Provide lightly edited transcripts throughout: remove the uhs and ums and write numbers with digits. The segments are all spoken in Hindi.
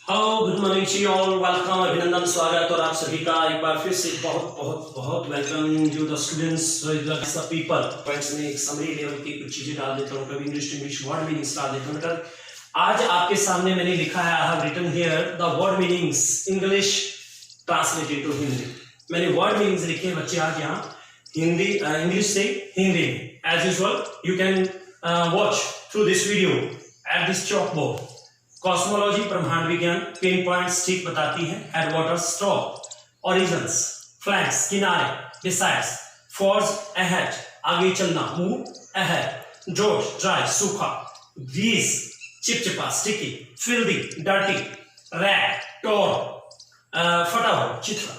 हेलो गुड मॉर्निंग जी ऑल, वेलकम, अभिनंदन, स्वागत और आप सभी का एक बार फिर से बहुत बहुत बहुत welcome to the students, the people. Friends, में एक समरी लेवल की कुछ चीजें डाल देता हूँ, कभी इंग्लिश वर्ड मीनिंग्स डाल देता हूँ। मतलब आज आपके सामने मैंने लिखा है, I have written here the word meanings English translated to Hindi. मैंने वर्ड मीनिंग्स लिखे हैं बच्चे आज यहाँ हिंदी इंग्लिश से हिंदी में। As usual you can watch through this video at this chalkboard. Cosmology ब्रह्मांड विज्ञान, पिन पॉइंट्स ठीक बताती है। हेडवाटर्स स्टॉप, ओरिजिन्स फ्लैंक्स किनारे, बिसाइड्स फॉर्स अहेड आगे चलना, मूव अहेड, जोश ड्राई सूखा, ग्रीस चिपचिपा sticky, filthy dirty, rag tore फटा हुआ चिथड़ा।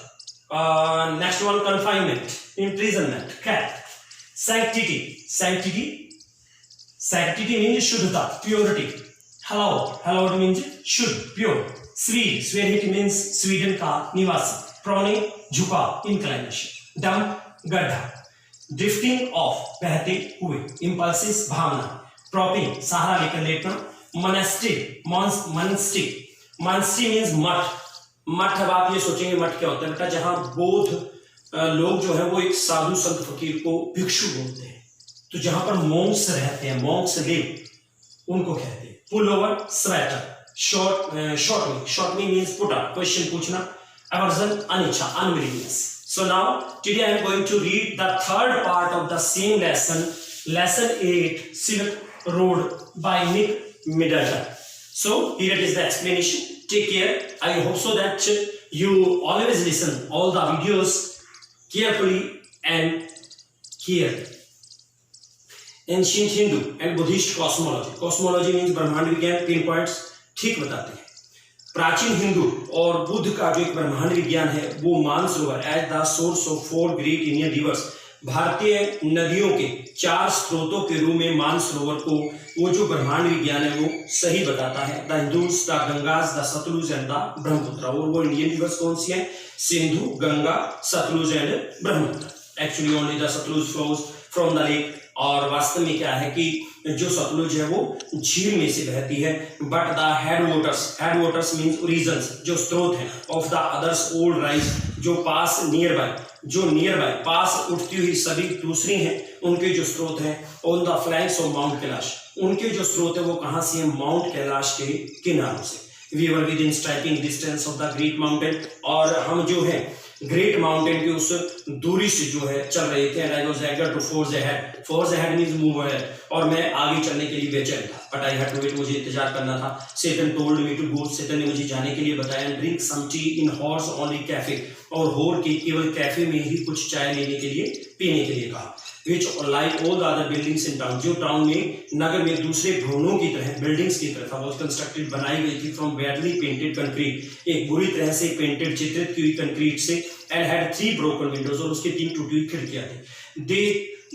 Next one confinement imprisonment cat. Sanctity sanctity sanctity means शुद्धता प्योरिटी। hallowed means शुद्ध pure। Swedish means स्वीडन का निवासी। प्रॉनी झुका inclination। डंप गड्ढा। ड्रिफ्टिंग ऑफ बहते हुए। इम्पल्सिस भावना। प्रॉपिंग सहारा लेकर लेटना। मोनेस्टिक मीन्स मठ। अब आप ये सोचेंगे मठ क्या होता है बेटा, जहां बौद्ध लोग जो है वो एक साधु संत फकीर को भिक्षु बोलते हैं, तो जहां पर मॉन्क्स रहते हैं, मॉन्क्स लिव, उनको कहते हैं। Pullover sweater. शॉर्ट में मीन्स पुट अप, क्वेश्चन पूछना। अवर्जन अनिच्छा unwillingness. So now today I am going to read the third part of the same lesson 8 Silk Road by Nick Middleton. So here it is the explanation. Take care. I hope so that you always listen all the videos carefully and clearly. Ancient Hindu and Buddhist cosmology. Cosmology means ब्रह्मांड विज्ञान, पिन पॉइंट्स ठीक बताते हैं। प्राचीन हिंदू और बुद्ध का जो एक ब्रह्मांड विज्ञान है वो Mansarovar as the source of 4 great Indian rivers, भारतीय नदियों के 4 स्रोतों के रूप में मानसरोवर को वो जो ब्रह्मांड विज्ञान है वो सही बताता है। The Hindus, the Ganges, the Sutlej and the Brahmaputra. और वो इंडियन रिवर्स कौन सी है? Sindhu, Ganga, Sutlej and Brahmaputra. Actually only the Sutlej flows from the lake. और वास्तव में क्या है कि जो सतलुज है वो झील में से बहती है, बट द हेडवाटर्स मींस ओरिजिन्स, जो स्रोत है, of the others old rise, जो पास नियर बाय पास उठती हुई सभी दूसरी हैं, उनके जो स्रोत हैं on the flanks of mount Kailash, उनके जो स्रोत है वो कहां से है? माउंट कैलाश के किनारों से। We were within striking distance of the great mountain, और हम जो है ग्रेट माउंटेन की उस दूरी से जो है चल रहे थे। And I was eager to force ahead means move ahead, और मैं आगे चलने के लिए बेचैन था। But I had to wait, मुझे इंतजार करना था। सेटन टोल्ड मी टू गो, सेटन ने मुझे जाने के लिए बताया। And drink some tea in Hor's only cafe, और होर के केवल कैफे में ही कुछ चाय लेने के लिए, पीने के लिए कहा। Which like all the other buildings in town, जो टाउन में, नगर में दूसरे भवनों की तरह, बिल्डिंग्स की तरह था, was constructed बनाई गई थी from badly painted concrete, एक बुरी तरह से पेंटेड चित्रित की हुई कंक्रीट से। and had 3 broken windows, और उसके 3 टूटी हुई खिड़कियां थी। They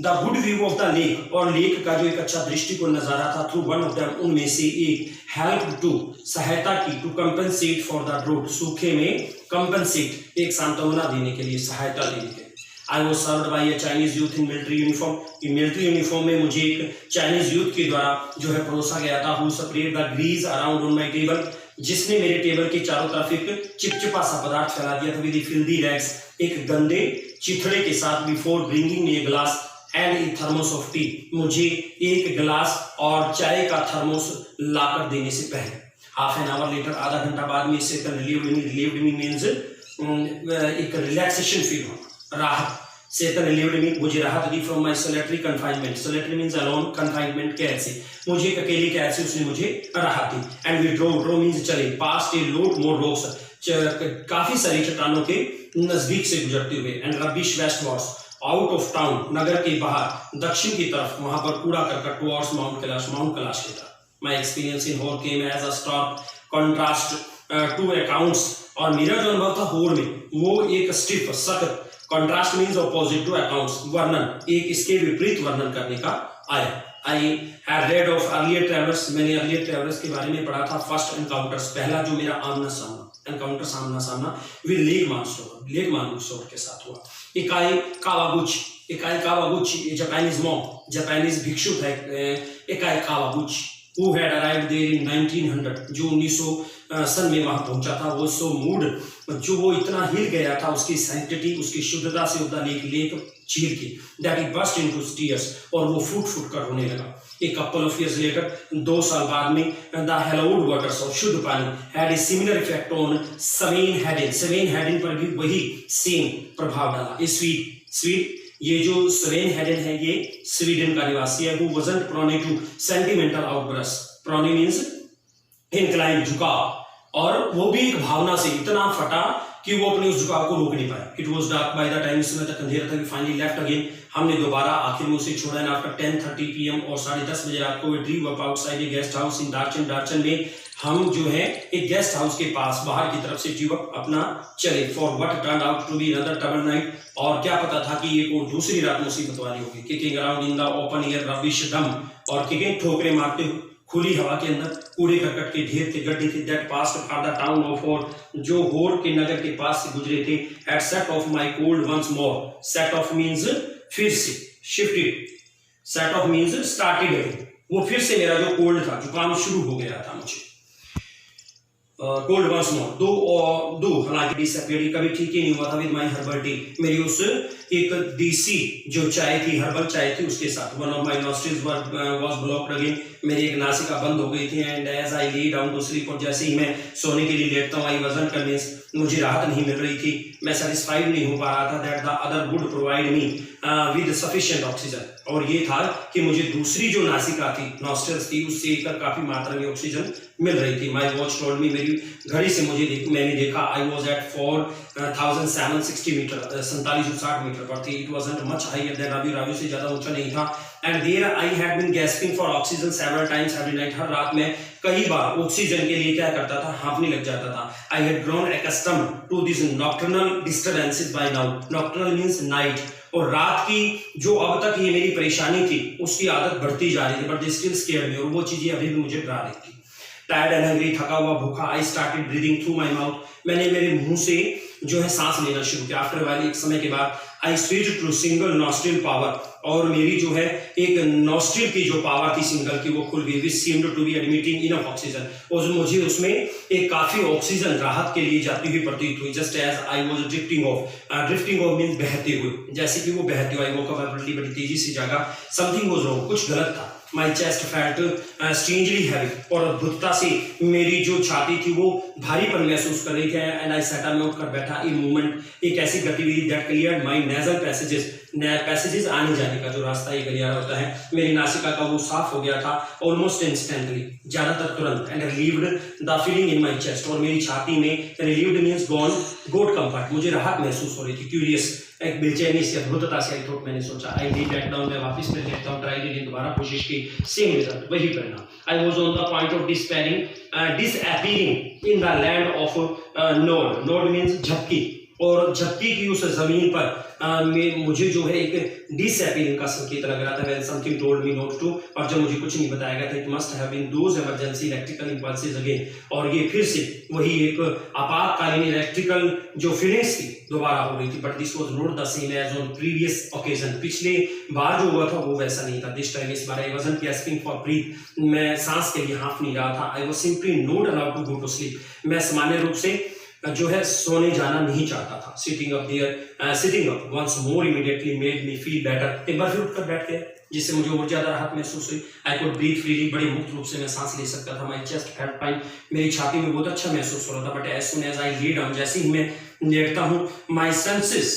the good view of the lake, और लेक का जो एक अच्छा दृष्टिकोण नजारा था, through one of them, उनमें से एक, helped to सहायता की, to compensate for the drought, सूखे में compensate एक सांत्वना देने के लिए, सहायता देने के लिए। I was served by a Chinese youth in military uniform. In military uniform में मुझे एक चाइनीज यूथ के द्वारा जो है परोसा गया था। Who sprayed the grease around on my table, जिसने मेरे टेबल के चारों तरफ एक चिपचिपा सा पदार्थ फैला दिया था। With the filthy rags, एक गंदे चिथड़े के साथ। Before bringing me a glass and a thermos of tea, मुझे एक गिलास और चाय का थर्मोस लाकर देने से पहले। Half an hour later, आधा घंटा बाद में इससे relieved me means एक रिलैक्सेशन फील होना, राहत। सेतन रिलीव्ड मी, मुझे राहत दी from my solitary confinement. Solitary means alone, confinement कैद से, मुझे एक अकेली कैद से उसने मुझे राहत दी। एंड वी ड्रो मींस चले, past a load more rocks, काफी सारी चट्टानों के नजदीक से गुजरते हुए। And rubbish westwards, out of town, नगर के बाहर, दक्षिण की तरफ, वहां पर कूड़ा करकट, टुवर्ड्स माउंट कैलाश की तरफ। My experience in Hor came as a stark contrast to accounts, और मेरा जो अनुभव था होर में वो एक स्टिफ सख्त, contrast means opposite to accounts, वर्णन, एक इसके विपरीत वर्णन करने का आया। I had read of earlier travellers, मैंने अर्लियर ट्रैवलर्स के बारे में पढ़ा था। फर्स्ट एनकाउंटर्स, पहला जो मेरा आमना सामना विद लेक मानसरोवर के साथ हुआ। इकाई कावागुची जापानीज मॉन्क, जापानीज भिक्षुक है इकाई Kawaguchi, who had arrived there in 1900, जो सन में वहां पहुंचा था, वो सो मूड जो वो इतना हिल गया था उसकी सैंक्टिटी, उसकी शुद्धता से उदा लेक चीर की, that he burst into tears, और वो फूट फूट कर रोने लगा। A couple of years later, 2 साल बाद में, the hallowed waters of शुद्ध पानी had a similar effect on Sven Hedin। Sven Hedin पर भी वही सेम प्रभाव डाला। स्वीड ये जो स्वेन हेडिन है ये स्वीडन का निवासी है। who wasn't prone to sentimental outbursts। prone means inclined, झुकाव, और वो भी एक भावना से इतना फटा कि वो अपने उस झुकाव को रोक नहीं पाया। It was dark by the time, समय तक अंधेरा था। फाइनली लेफ्ट अगेन, हमने दोबारा आखिर में उसे छोड़ा। एंड आफ्टर 10:30 PM और 10:30 बजे रात को drew up outside a guest house in Darchen में हम जो है एक गेस्ट हाउस के पास बाहर की तरफ से ड्रीव अप अपना चले। For what turned out to be another trouble night, और क्या पता था कि ये कोई दूसरी रात मुसीबत वाली होगी। Kicking around in the open air rubbish dump, और किकिंग ठोकरे मारते हुए खुली हवा के अंदर कूड़े करकट के ढेर थे, गड्ढे थे। That past for the town of होर, जो होर के नगर के पास से गुजरे थे। At set off my cold once more, set off means फिर से, shifted, set off means started again, वो फिर से मेरा जो कोल्ड था, जुकाम शुरू हो गया था मुझे। कोल्ड वंस मोर, दो हालांकि डिसअपियर्ड, कभी ठीक ही नहीं हुआ था विद माई हर्बल टी, मेरी उस एक देसी जो चाय थी, हर्बल चाय थी, उसके साथ। One of my nostrils was blocked again, मेरी एक नासिका बंद हो गई थी। And as I lie down to sleep, और जैसे ही मैं सोने के लिए लेटता हूँ, आई वाजंट कन्विंस्ड, मुझे राहत नहीं मिल रही थी, मैं सेटिस्फाइड नहीं हो पा रहा था that the other would provide me with sufficient oxygen, और ये था कि मुझे दूसरी जो नासिका थी, नॉस्ट्रल्स थी, उससे काफी मात्रा में ऑक्सीजन मिल रही थी। माई वॉच टोल्ड मी, मेरी घड़ी से मैंने देखा, I was at 4760 metre, 4760 metre पर थी। It wasn't much higher than Ravi से ज्यादा ऊंचा नहीं था। And there I had been gasping for oxygen several times every night, हर रात में कई बार ऑक्सीजन के लिए क्या करता था, हाँफने लग जाता था। I had grown accustomed to this nocturnal disturbances by now, nocturnal means night, और रात की जो अब तक ये मेरी परेशानी थी उसकी आदत बढ़ती जा रही थी, बट दे स्टिल स्केयर्ड मी, और वो चीजें अभी भी मुझे डरा रही थी। टायर्ड एंड हंग्री, थका हुआ भूखा, I started breathing through my mouth, मैंने मेरे मुंह से जो है सांस लेना शुरू किया। आफ्टर वाली एक समय के बाद I switch to single nostril power, और मेरी जो है एक नॉस्ट्रिल की जो पावर थी सिंगल की, वो खुल गई। Which seemed to be admitting enough oxygen, और मुझे उसमें एक काफी ऑक्सीजन राहत के लिए जाती हुई प्रतीत हुई। Just as I was drifting off means बहते हुए, जैसे कि वो बहते हुए। आई वोक अप बड़ी तेजी से जागा। समथिंग वाज रॉन्ग, कुछ गलत था। My chest felt strangely heavy, और अद्भुतता से मेरी जो छाती थी वो भारीपन महसूस कर रही थी। एंड आई सैट अप, मैं उठकर बैठा। ए मूवमेंट, एक ऐसी गतिविधि that cleared my nasal passages, आने जाने का जो रास्ता ये गलियारा होता है, मेरी नासिका का वो साफ हो गया था ऑलमोस्ट इंस्टेंटली, ज्यादातर तुरंत। And relieved the feeling in my chest, और मेरी छाती में, रिलीव्ड मींस गॉन, गोट कंफर्ट, मुझे राहत महसूस हो रही थी। क्यूरियस, एक बेचैनी से, अद्भुतता से, आई थॉट, मैंने सोचा। आई डी बैक डाउन, मैं वापस फिर लेता हूँ, ट्राई अगेन, दोबारा कोशिश की, सेम रिजल्ट, वही परिणाम। I was on the point of disappearing in the land of node means झपकी, और झपकी की उस जमीन पर मुझे जो है एक डिसअपीयरिंग का संकेत लग रहा था। When something told me not to, और जब मुझे कुछ नहीं बताया गया था, it must have been those emergency electrical impulses again, और ये फिर से वही एक आपातकालीन इलेक्ट्रिकल जो फीलिंग्स थी दोबारा हो रही थी। But this was not the same as on previous occasion, पिछले बार जो हुआ था वो वैसा नहीं था। दिस टाइम, इस बार I wasn't gasping for breath, मैं सांस के लिए हाँफ नहीं रहा था। I was simply not allowed to go to sleep, मैं सामान्य रूप से जो है सोने जाना नहीं चाहता था। Sitting up once more immediately made me feel better, एक बार फिर उठकर बैठ गया, जिससे मुझे और ज्यादा राहत महसूस हुई। आई कुड ब्रीथ फ्रीली, बड़े मुक्त रूप से मैं सांस ले सकता था। माई चेस्ट फेल्ट फाइन, मेरी छाती में बहुत अच्छा महसूस हो रहा था। But as soon as I lie down, जैसे ही मैं लेटता हूँ, my senses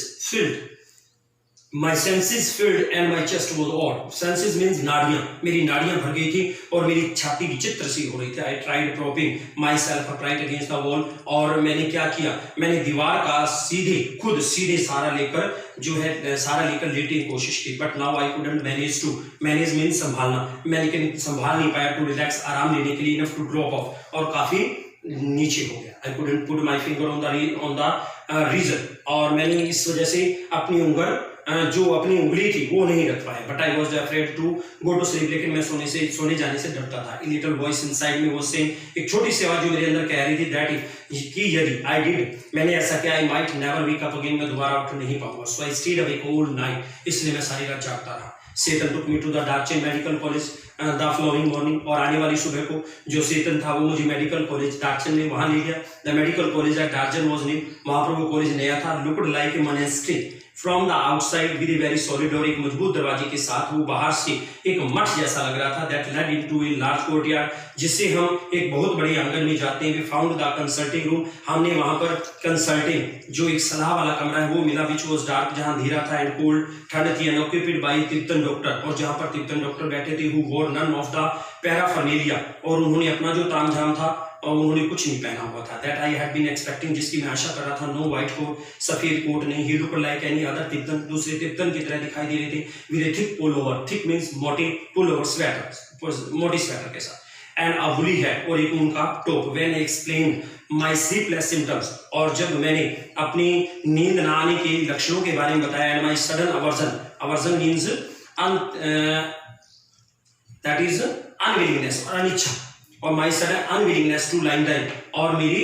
filled and my chest was odd. Senses means नाड़ियां, मेरी नाड़ियां भर गई थी और मेरी छाती विचित्र सी हो रही थी। I tried propping myself upright against the wall, और मैंने क्या किया, मैंने दीवार का खुद सीधे सहारा लेकर लेटने की कोशिश की। But now I couldn't manage means संभालना, मैं लेकिन संभाल नहीं पाया। To relax, आराम लेने के लिए, enough to drop off, और काफी नीचे हो गया। I couldn't put my finger on the reason, और मैंने इस वजह से अपनी उंगली थी वो नहीं रख पाया। But I was afraid to go to sleep, लेकिन मैं सोने जाने से डरता था। लिटिल वॉइस इनसाइड में वो सेम, एक छोटी सी आवाज जो मेरे अंदर कह रही थी दैट कि यदि आई डिड, मैंने ऐसा किया, I might never wake up again, मैं दोबारा उठ नहीं पाऊंगा। So I stayed awake all night, इसलिए मैं सारी रात जागता रहा। Satan took me to the Darchen Medical College, the flowing morning, और आने वाली सुबह को जो चेतन था वो मुझे मेडिकल कॉलेज डार्चन ने वहां ले गया। The medical college at Darchen was new, वहां पर वो कॉलेज नया था। Looked like a monastery from the outside with a very solid, और एक मजबूत दरवाजे के साथ वो बाहर से एक मठ जैसा लग रहा था। That led into a large courtyard, जिससे हम एक बहुत बड़े आंगन में जाते हैं। We found the consulting room, हमने वहां पर कंसल्टिंग जो एक सलाह वाला कमरा है वो मिला, विच वाज डार्क, जहां अंधेरा था, एंड कोल्ड, ठंड थी, एंड ऑक्यूपिड बाय तिब्बतन डॉक्टर, और जहां पर तिब्बतन डॉक्टर बैठे थे, हु वोर नन ऑफ द पैराफर्नेलिया, और उन्होंने अपना जो तामझाम था और उन्होंने कुछ नहीं पहना हुआ था। That I had been expecting, जिसकी मैं आशा कर रहा था। नो व्हाइट कोट, सफेद कोट नहीं। He looked like any other Tibetan, दूसरे तिब्बतन की तरह दिखाई दे रहे थे। With a thick pullover, thick means मोटी, पुल ओवर स्वेटर, मोटी स्वेटर के साथ, एंड अ वुली हैट, और एक ऊन का टोप। When I explained my sleepless symptoms, और जब मैंने अपनी नींद न आने के लक्षणों के बारे में बताया, and my sudden aversion, aversion means that is unwillingness और अनिच्छा, और my sudden unwillingness to line down, और मेरी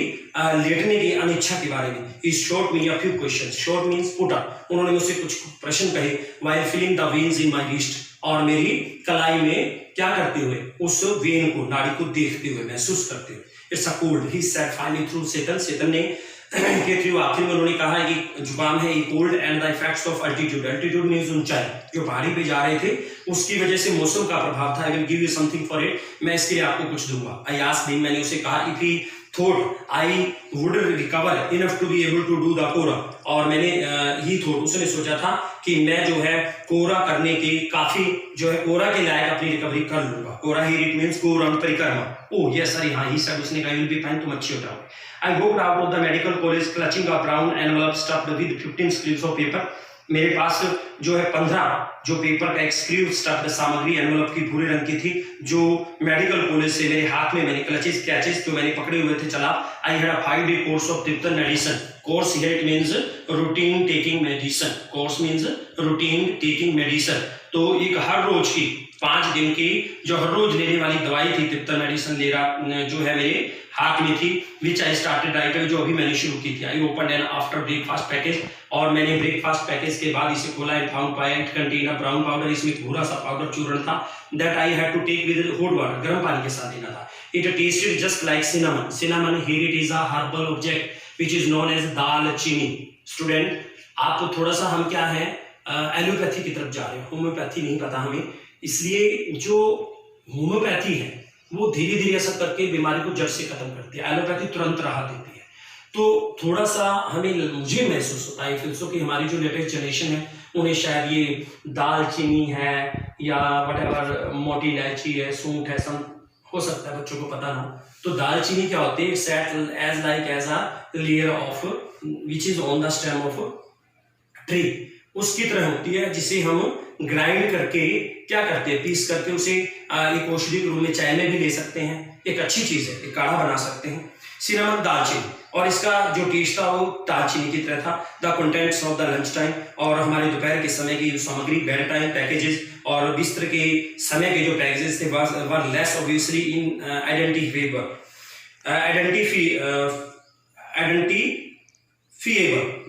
लेटने की अनिच्छा के बारे में। He shot me a few questions, shot means put up, उन्होंने मुझसे कुछ प्रश्न कहे। While feeling the veins in my wrist, और मेरी कलाई में क्या करते हुए, उस वेन को, नाड़ी को देखते हुए, महसूस करते हुए। It's a cold, he said finally through Chetan, Chetan ने के थ्रू आखिर में उन्होंने कहा कि जुकाम है, ये cold, and the effects of altitude, altitude means ऊंचाई, जो पहाड़ी पे जा रहे थे उसकी वजह से मौसम का प्रभाव था। I will give you something for it, मैं इसके लिए आपको कुछ दूंगा। आई आस्क्ड हिम, मैंने उसे कहा, if he thought I would recover enough to be able to do the kora, और मैंने ही थॉट, उसने सोचा था कि मैं जो है कोरा करने के काफी जो है कोरा के लायक अपनी रिकवरी कर लूंगा। कोरा ही इट मींस गो राउंड परिक्रमा। ओह यस सर, हाँ ही सर, उसने कहा, विल बी फाइन, तुम अच्छी हो जाओ। I walked out of the medical college clutching a brown envelope stuffed with 15 screws of paper. मेरे पास जो है 15 जो पेपर का एक स्क्रीव स्टफ्ड सामग्री एनवेलप की भूरे रंग की थी, जो मेडिकल कॉलेज से मेरे हाथ में, मैंने क्लचेस कैचेस जो मैंने पकड़े हुए थे चला। I had a 5-day course of Tibetan medicine, course here it means routine taking medicine, course means routine taking medicine, तो एक हर रोज की 5 दिन की जो हर रोज लेने वाली दवाई थी, तिब्बतन मेडिसिन ले रहा जो है मेरे हाथ में थी, विच आई स्टार्टेड राइट, जो अभी मैंने शुरू की थी। I open an after breakfast package, और मैंने ब्रेकफास्ट पैकेज के बाद इसे खोला। And found point contain a brown powder, इसमें भूरा सा पाउडर चूर्ण था। That I had to take with hot water, गर्म पानी के साथ लेना था। It tasted just like cinnamon, cinnamon here it is a herbal object which is known as दालचीनी। स्टूडेंट, आप थोड़ा सा, हम क्या है, एलोपैथी की तरफ जा रहे हैं, होम्योपैथी नहीं पता हमें, इसलिए जो होम्योपैथी है वो धीरे धीरे असर करके बीमारी को जड़ से खत्म करती है, एलोपैथी तुरंत राहत देती है। तो थोड़ा सा हमें, मुझे महसूस होता है फिर कि हमारी जो लेटेस्ट जनरेशन है उन्हें शायद ये दालचीनी है या वटेवर मोटी इलायची है, सूंठ है, सम हो सकता है बच्चों को पता ना हो। तो दालचीनी क्या होती है, set as like as a layer of which is on the stem of tree, उसकी तरह होती है, जिसे हम ग्राइंड करके क्या करते हैं, पीस करके उसे एक औषधि के रूप में चाय में भी ले सकते हैं। एक अच्छी चीज है, एक काढ़ा बना सकते हैं। सिनेमन दालचीनी, और इसका जो टेस्ट था वो दालचीनी की तरह था। The contents of the lunch time, और हमारे दोपहर के समय की जो सामग्री, बेड टाइम पैकेजेस और बिस्तर के समय के जो पैकेजेस थे, वर लेस ऑब्वियसली इन आइडेंटिफिएबल,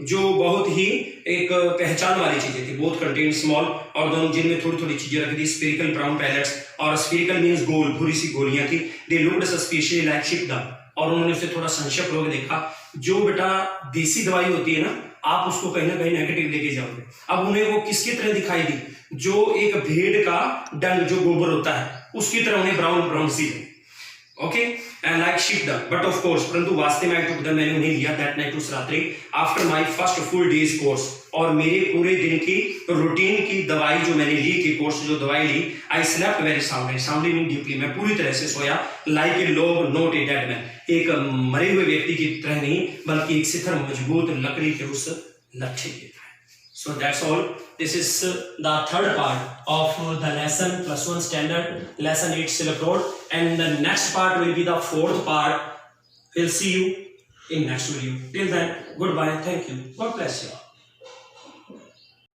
जो बहुत ही एक पहचान वाली चीजें थी। बोथ कंटेन स्मॉल, और दोनों जिनमें थोड़ी थोड़ी चीजें रखी थी। स्फेरिकल ब्राउन पैलेट्स, और स्फेरिकल मींस गोल, भूरी सी गोलियां थी। दे लुक्ड सस्पिशियसली लाइक शिपडम, और उन्होंने उसे थोड़ा संक्षेप में देखा। जो बेटा देसी दवाई होती है ना, आप उसको कहीं ना कहीं नेगेटिव लेके जाओगे। अब उन्हें वो किसकी तरह दिखाई दी, जो एक भेड़ का डंग, जो गोबर होता है, उसकी तरह उन्हें ब्राउन ब्राउन सी है। ओके, एंड लाइक शिपडम, बट ऑफ कोर्स, परंतु वास्तव में आई टुक देम, मैंने उन्हें लिया दैट नाइट, उस रात्रि, after my first full days course, और मेरे पूरे दिन की रूटीन की दवाई जो मैंने ली थी, कोर्स जो दवाई ली, I slept very soundly, soundly mean deeply, मैं पूरी तरह से सोया। Like a log not a dead man, एक मरे हुए व्यक्ति की तरह नहीं, बल्कि एक शिथिल मजबूत लकड़ी के उस लक्ष्य की तरह। So that's all. This is the third part of the lesson +1 standard, lesson 8 Silk Road, and the next part will be the 4th part. We'll see you in next video. Till then, goodbye. Thank you. God bless you.